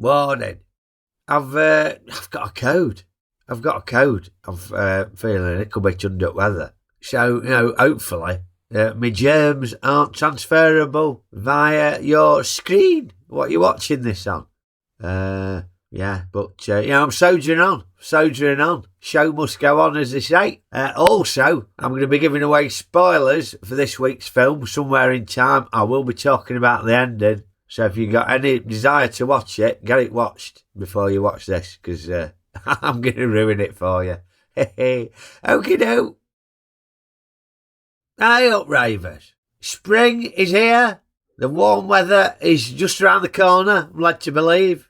Morning. I've got a code. I'm feeling a little bit under weather. So, hopefully, my germs aren't transferable via your screen. What are you watching this on? I'm soldiering on. Show must go on, as they say. Also, I'm going to be giving away spoilers for this week's film somewhere in time. I will be talking about the ending. So if you've got any desire to watch it, get it watched before you watch this, because I'm going to ruin it for you. Okie doke. Hey up, Ravers. Spring is here. The warm weather is just around the corner, I'm led to believe.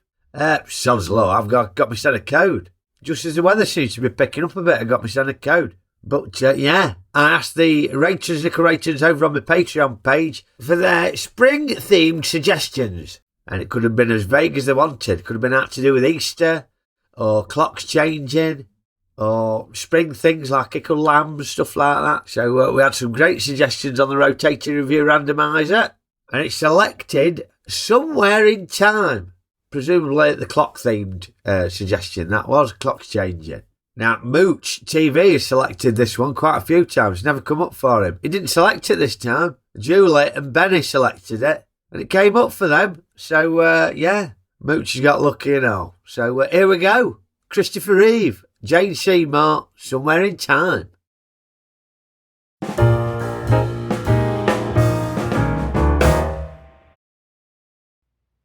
Sod's law, I've got my standard code. Just as the weather seems to be picking up a bit, I got my standard code. But, I asked the nickel ratings over on my Patreon page for their spring-themed suggestions. And it could have been as vague as they wanted. It could have been out to do with Easter, or clocks changing, or spring things like pickled lambs, stuff like that. So we had some great suggestions on the rotating review randomiser. And it selected somewhere in time. Presumably the clock-themed suggestion. That was clocks changing. Now, Mooch TV has selected this one quite a few times. Never come up for him. He didn't select it this time. Julie and Benny selected it. And it came up for them. So, Mooch has got lucky and all. So, here we go. Christopher Reeve, Jane Seymour, Somewhere in Time.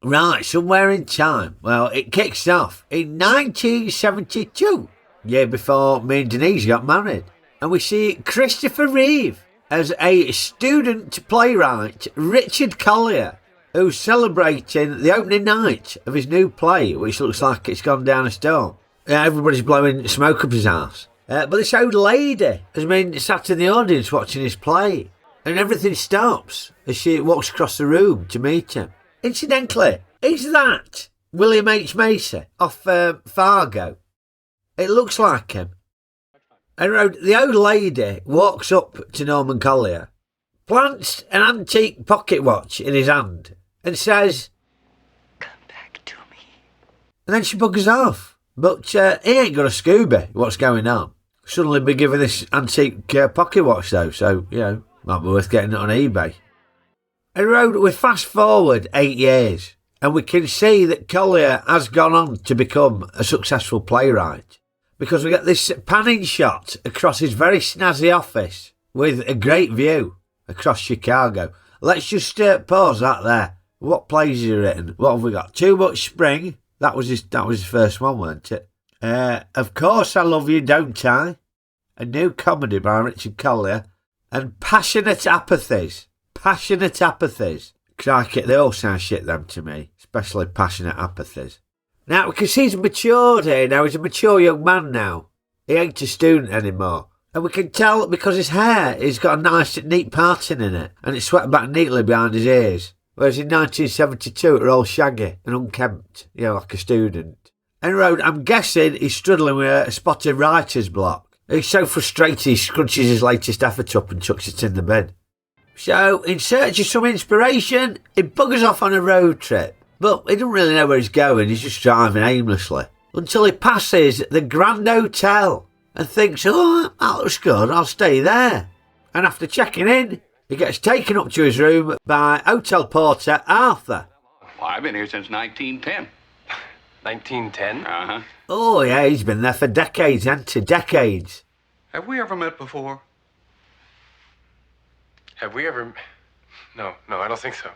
Right, Somewhere in Time. Well, it kicks off in 1972. Year before me and Denise got married. And we see Christopher Reeve as a student playwright, Richard Collier, who's celebrating the opening night of his new play, which looks like it's gone down a storm. Everybody's blowing smoke up his arse. But this old lady has been sat in the audience watching his play. And everything stops as she walks across the room to meet him. Incidentally, is that William H. Macy off Fargo? It looks like him. And the old lady walks up to Norman Collier, plants an antique pocket watch in his hand, and says, "Come back to me." And then she buggers off. But he ain't got a Scooby. What's going on? Suddenly be given this antique pocket watch, though, so, might be worth getting it on eBay. And we fast forward 8 years, and we can see that Collier has gone on to become a successful playwright. Because we get this panning shot across his very snazzy office with a great view across Chicago. Let's just pause that there. What plays has he written? What have we got? Too Much Spring. That was his first one, weren't it? Of Course I Love You, Don't I? A new comedy by Richard Collier. And Passionate Apathies. Crikey, they all sound shit, them, to me. Especially Passionate Apathies. Now, because he's matured here now, he's a mature young man now. He ain't a student anymore. And we can tell because his hair, he's got a nice, neat parting in it. And it's swept back neatly behind his ears. Whereas in 1972, it were all shaggy and unkempt, like a student. And I'm guessing he's struggling with a spotted writer's block. He's so frustrated he scrunches his latest effort up and chucks it in the bin. So, in search of some inspiration, he buggers off on a road trip. But he doesn't really know where he's going, he's just driving aimlessly. Until he passes the Grand Hotel and thinks, oh, that looks good, I'll stay there. And after checking in, he gets taken up to his room by hotel porter Arthur. Well, I've been here since 1910. 1910? Uh-huh. Oh, yeah, he's been there for decades, hasn't he? Decades. Have we ever met before? Have we ever... No, I don't think so.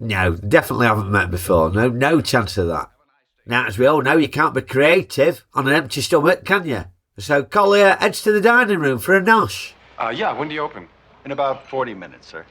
No, definitely haven't met before. No chance of that. Now, as we all know, you can't be creative on an empty stomach, can you? So Collier heads to the dining room for a nosh. Yeah, when do you open? In about 40 minutes, sir.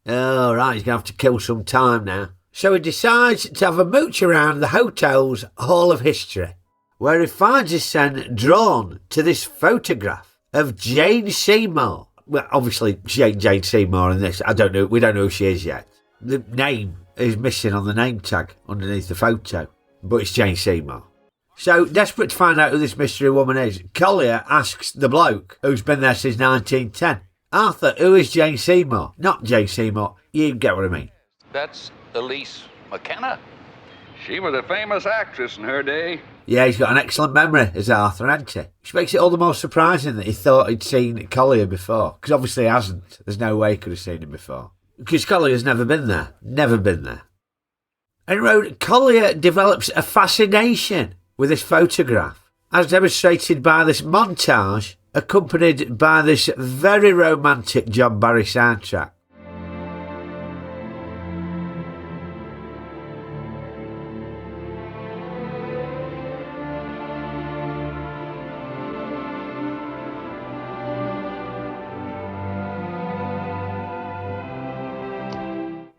Oh, right, he's going to have to kill some time now. So he decides to have a mooch around the hotel's Hall of History, where he finds his son drawn to this photograph of Jane Seymour. Well, obviously, she ain't Jane Seymour in this. We don't know who she is yet. The name is missing on the name tag underneath the photo, but it's Jane Seymour. So, desperate to find out who this mystery woman is, Collier asks the bloke who's been there since 1910, Arthur, who is Jane Seymour? Not Jane Seymour. You get what I mean. That's Elise McKenna. She was a famous actress in her day. Yeah, he's got an excellent memory as Arthur, hasn't he? Which makes it all the more surprising that he thought he'd seen Collier before. Because obviously he hasn't. There's no way he could have seen him before. Because Collier's never been there. Never been there. And he wrote, Collier develops a fascination with this photograph, as demonstrated by this montage, accompanied by this very romantic John Barry soundtrack.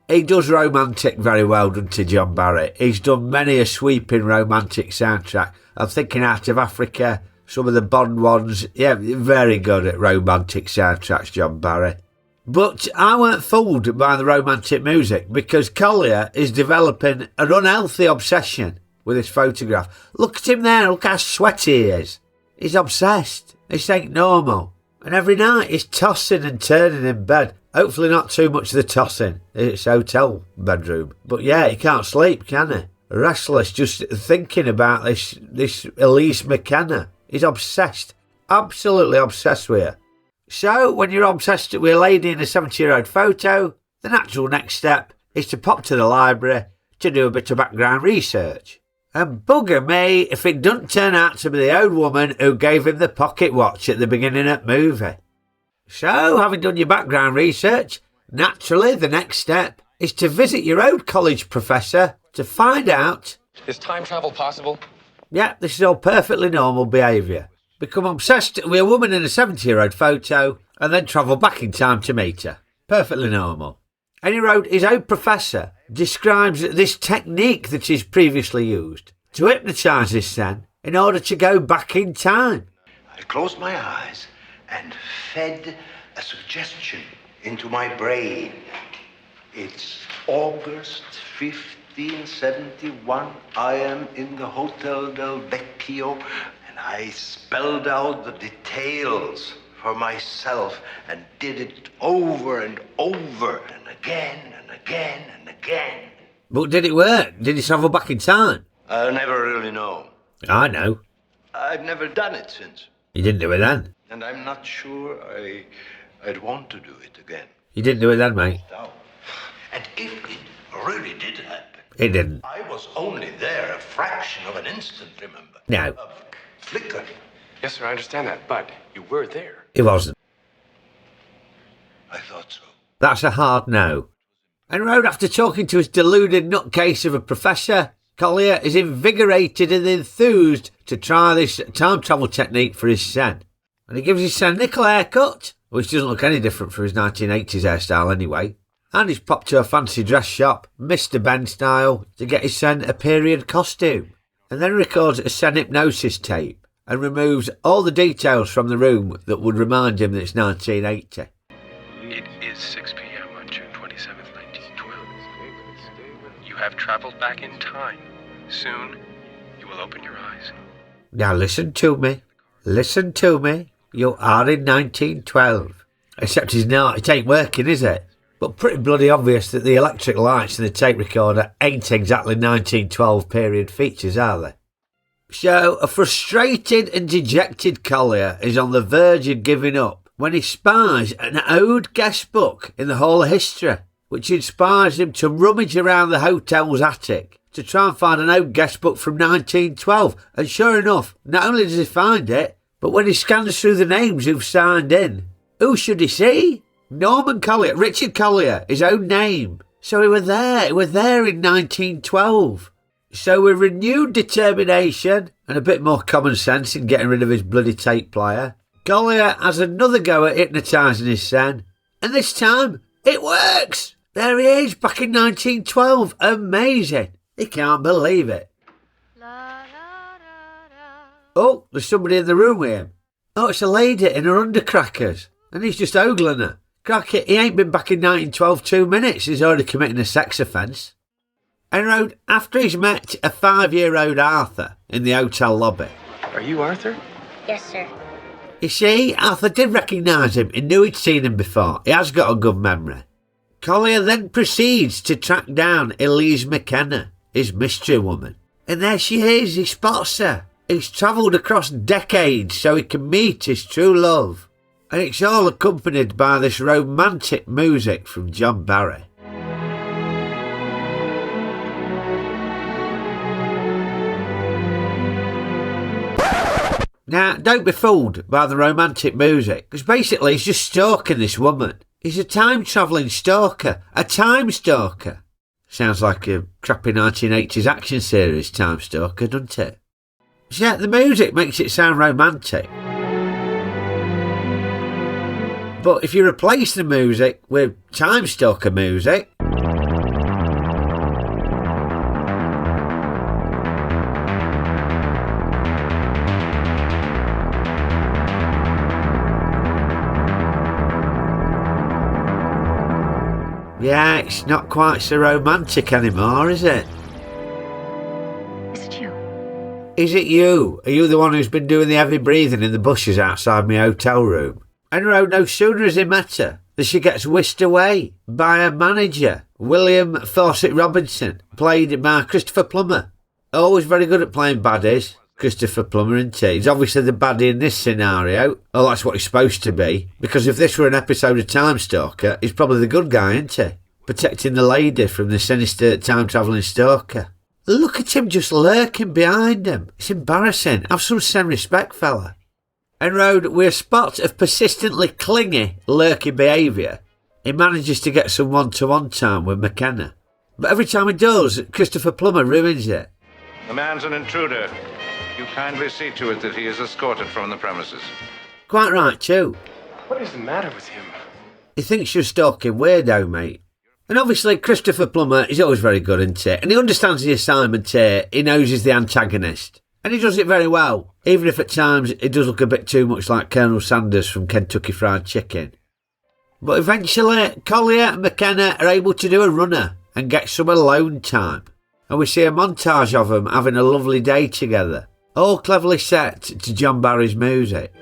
He does romantic very well, doesn't he, John Barry? He's done many a sweeping romantic soundtrack. I'm thinking Out of Africa, some of the Bond ones. Yeah, very good at romantic soundtracks, John Barry. But I weren't fooled by the romantic music, because Collier is developing an unhealthy obsession with his photograph. Look at him there, look how sweaty he is. He's obsessed. This ain't normal. And every night he's tossing and turning in bed. Hopefully not too much of the tossing. It's a hotel bedroom. But yeah, he can't sleep, can he? Restless just thinking about this Elise McKenna. He's obsessed. Absolutely obsessed with her. So, when you're obsessed with a lady in a 70-year-old photo, the natural next step is to pop to the library to do a bit of background research. And bugger me if it doesn't turn out to be the old woman who gave him the pocket watch at the beginning of the movie. So, having done your background research, naturally the next step is to visit your old college professor to find out... Is time travel possible? Yeah, this is all perfectly normal behaviour. Become obsessed with a woman in a 70-year-old photo and then travel back in time to meet her. Perfectly normal. And he wrote his own professor describes this technique that he's previously used to hypnotise his son in order to go back in time. I closed my eyes and fed a suggestion into my brain. It's August 1571. I am in the Hotel del Vecchio, and I spelled out the details for myself and did it over and over and again and again and again. But did it work? Did he travel back in time? I'll never really know. I know. I've never done it since. You didn't do it then. And I'm not sure I'd want to do it again. You didn't do it then, mate. No. And if it really did happen... It didn't. I was only there a fraction of an instant, remember? No. A flicker. Yes, sir, I understand that, but you were there. It wasn't. I thought so. That's a hard no. And wrote after talking to his deluded nutcase of a professor, Collier is invigorated and enthused to try this time travel technique for his son. And he gives his son a nickel haircut, which doesn't look any different from his 1980s hairstyle anyway. And he's popped to a fancy dress shop, Mr. Ben style, to get his son a period costume. And then records a son hypnosis tape and removes all the details from the room that would remind him that it's 1980. It is 6 p.m. on June 27th, 1912. You have traveled back in time. Soon, you will open your eyes. Now listen to me. Listen to me. You are in 1912. Except it's not. It ain't working, is it? But pretty bloody obvious that the electric lights in the tape recorder ain't exactly 1912 period features, are they? So, a frustrated and dejected Collier is on the verge of giving up when he spies an old guest book in the Hall of History, which inspires him to rummage around the hotel's attic to try and find an old guest book from 1912. And sure enough, not only does he find it, but when he scans through the names who've signed in, who should he see? Norman Collier, Richard Collier, his own name. So he were there in 1912. So with renewed determination and a bit more common sense in getting rid of his bloody tape player, Collier has another go at hypnotising his son. And this time, it works! There he is, back in 1912. Amazing. He can't believe it. Oh, there's somebody in the room with him. Oh, it's a lady in her undercrackers. And he's just ogling her. Cracky, he ain't been back in 1912 2 minutes. He's already committing a sex offence. And wrote, after he's met a 5-year-old Arthur in the hotel lobby. Are you Arthur? Yes, sir. You see, Arthur did recognise him. He knew he'd seen him before. He has got a good memory. Collier then proceeds to track down Elise McKenna, his mystery woman. And there she is, he spots her. He's travelled across decades so he can meet his true love. And it's all accompanied by this romantic music from John Barry. Now, don't be fooled by the romantic music, because basically he's just stalking this woman. He's a time-travelling stalker, a time stalker. Sounds like a crappy 1980s action series, Time Stalker, doesn't it? So yeah, the music makes it sound romantic. But if you replace the music with Time Stalker music, yeah, it's not quite so romantic anymore, is it? Is it you? Is it you? Are you the one who's been doing the heavy breathing in the bushes outside my hotel room? And no sooner has he met her than she gets whisked away by her manager, William Fawcett Robinson, played by Christopher Plummer. Always very good at playing baddies, Christopher Plummer, isn't he? He's obviously the baddie in this scenario. Oh, that's what he's supposed to be. Because if this were an episode of Time Stalker, he's probably the good guy, isn't he? Protecting the lady from the sinister time-travelling stalker. Look at him just lurking behind him. It's embarrassing. Have some respect, fella. En road, with a spot of persistently clingy, lurky behaviour, he manages to get some one-to-one time with McKenna. But every time he does, Christopher Plummer ruins it. The man's an intruder. You kindly see to it that he is escorted from the premises. Quite right, too. What is the matter with him? He thinks you're stalking weirdo, mate. And obviously, Christopher Plummer is always very good, isn't he? And he understands the assignment here. He knows he's the antagonist. And he does it very well, even if at times it does look a bit too much like Colonel Sanders from Kentucky Fried Chicken. But eventually, Collier and McKenna are able to do a runner and get some alone time. And we see a montage of them having a lovely day together, all cleverly set to John Barry's music.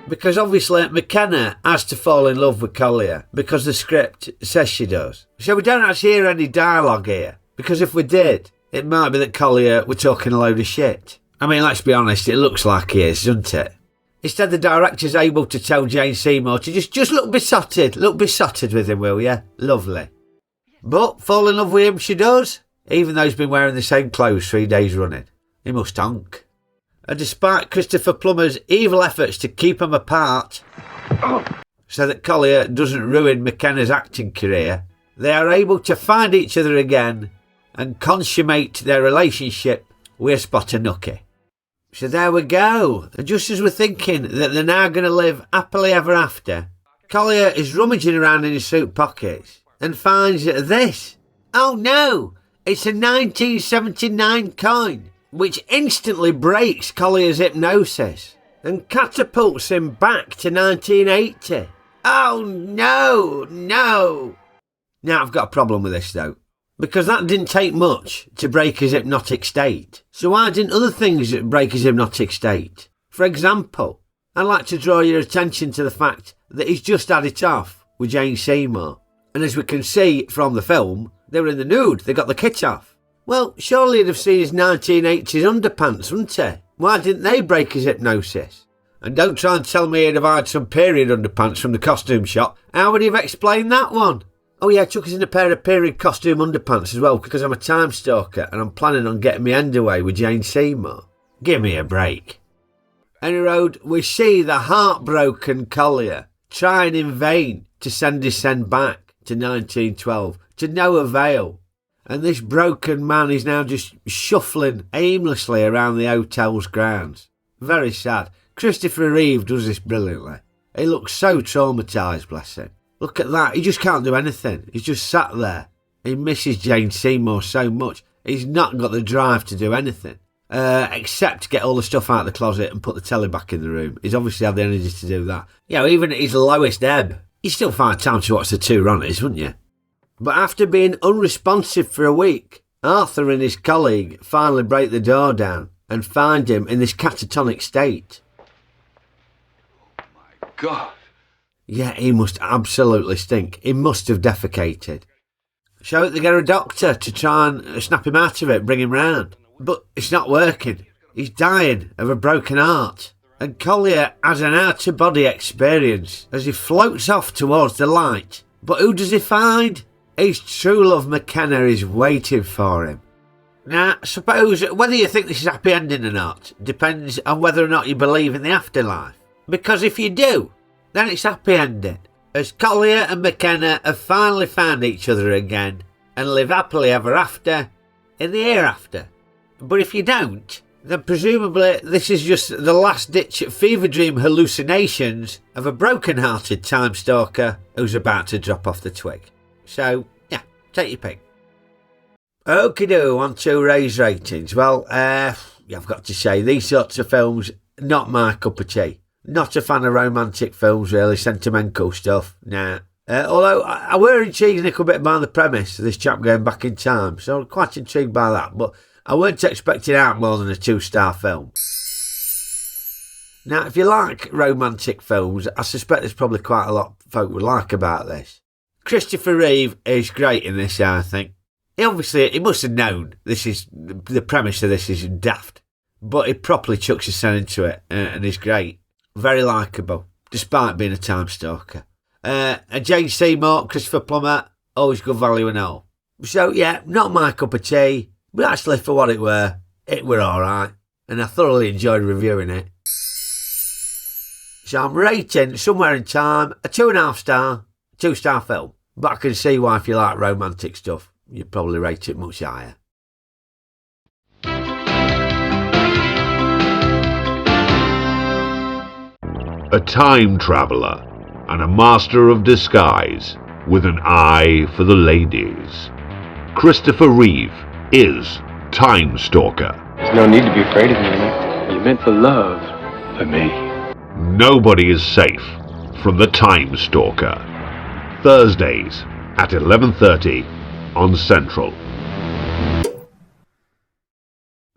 Because obviously McKenna has to fall in love with Collier because the script says she does. So we don't actually hear any dialogue here. Because if we did, it might be that Collier were talking a load of shit. I mean, let's be honest, it looks like he is, doesn't it? Instead, the director's able to tell Jane Seymour to just look besotted with him, will you? Lovely. But fall in love with him she does, even though he's been wearing the same clothes 3 days running. He must honk. And despite Christopher Plummer's evil efforts to keep them apart, so that Collier doesn't ruin McKenna's acting career, they are able to find each other again and consummate their relationship with a spot of nookie. So there we go. And just as we're thinking that they're now going to live happily ever after, Collier is rummaging around in his suit pockets and finds this. Oh no! It's a 1979 coin, which instantly breaks Collier's hypnosis and catapults him back to 1980. Oh no! Now I've got a problem with this though. Because that didn't take much to break his hypnotic state. So why didn't other things break his hypnotic state? For example, I'd like to draw your attention to the fact that he's just had it off with Jane Seymour. And as we can see from the film, they were in the nude, they got the kit off. Well, surely he'd have seen his 1980s underpants, wouldn't he? Why didn't they break his hypnosis? And don't try and tell me he'd have had some period underpants from the costume shop. How would he have explained that one? Oh yeah, I took us in a pair of period costume underpants as well because I'm a time stalker and I'm planning on getting my end away with Jane Seymour. Give me a break. Any road, we see the heartbroken Collier trying in vain to send his son back to 1912 to no avail. And this broken man is now just shuffling aimlessly around the hotel's grounds. Very sad. Christopher Reeve does this brilliantly. He looks so traumatised, bless him. Look at that, he just can't do anything. He's just sat there. He misses Jane Seymour so much. He's not got the drive to do anything. Except get all the stuff out of the closet and put the telly back in the room. He's obviously had the energy to do that. You know, even at his lowest ebb, you still find time to watch the two Ronnies, wouldn't you? But after being unresponsive for a week, Arthur and his colleague finally break the door down and find him in this catatonic state. Oh my God. Yeah, he must absolutely stink. He must have defecated. So they get a doctor to try and snap him out of it, bring him round. But it's not working. He's dying of a broken heart. And Collier has an out-of-body experience as he floats off towards the light. But who does he find? His true love McKenna is waiting for him. Now, I suppose whether you think this is a happy ending or not depends on whether or not you believe in the afterlife. Because if you do, then it's happy ending, as Collier and McKenna have finally found each other again and live happily ever after in the hereafter. But if you don't, then presumably this is just the last-ditch fever dream hallucinations of a broken-hearted time stalker who's about to drop off the twig. So, yeah, take your pick. Okie-doo, on to Ray's ratings. Well, I've got to say, these sorts of films, not my cup of tea. Not a fan of romantic films, really, sentimental stuff, nah. Although, I were intrigued a little bit by the premise of this chap going back in time, so I'm quite intrigued by that, but I weren't expecting out more than a 2-star film. Now, if you like romantic films, I suspect there's probably quite a lot folk would like about this. Christopher Reeve is great in this, I think. He must have known the premise of this is daft, but he properly chucks his son into it, and he's great. Very likeable, despite being a time stalker. Jane Seymour, Christopher Plummer, always good value and all. So yeah, not my cup of tea, but actually for what it were alright, and I thoroughly enjoyed reviewing it. So I'm rating Somewhere in Time a 2.5 star, 2-star film, but I can see why if you like romantic stuff, you'd probably rate it much higher. A time traveller and a master of disguise with an eye for the ladies. Christopher Reeve is Time Stalker. There's no need to be afraid of me. You're meant for love. For me. Nobody is safe from the Time Stalker. Thursdays at 11:30 on Central.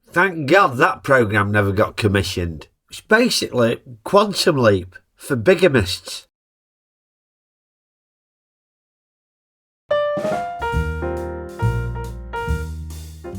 Thank God that programme never got commissioned. It's basically Quantum Leap for bigamists.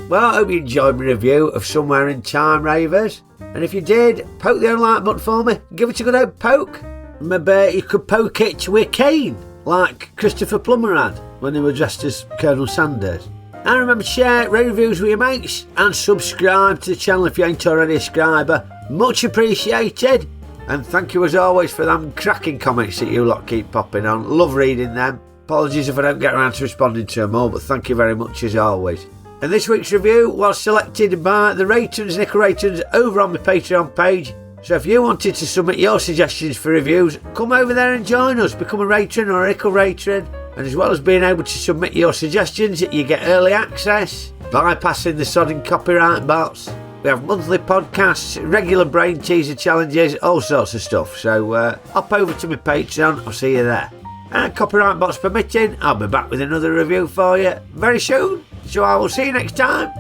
Well, I hope you enjoyed my review of Somewhere in Time, ravers. And if you did, poke the unlike button for me. Give it a good old poke. Maybe you could poke it with a cane, like Christopher Plummer had when he was dressed as Colonel Sanders. And remember to share, rate reviews with your mates, and subscribe to the channel if you ain't already a subscriber. Much appreciated. And thank you as always for them cracking comments that you lot keep popping on. Love reading them. Apologies if I don't get around to responding to them all, but thank you very much as always. And this week's review was selected by the Ratons, Nickel Ratons, over on my Patreon page. So if you wanted to submit your suggestions for reviews, come over there and join us. Become a Ratron or a Nickel Ratron. And as well as being able to submit your suggestions, you get early access, bypassing the sodding copyright bots. We have monthly podcasts, regular brain teaser challenges, all sorts of stuff. So hop over to my Patreon, I'll see you there. And copyright bots permitting, I'll be back with another review for you very soon. So I will see you next time.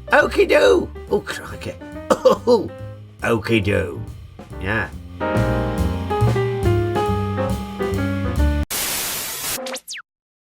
Okie-doo. Oh, crikey. Oh, okie-doo. Yeah.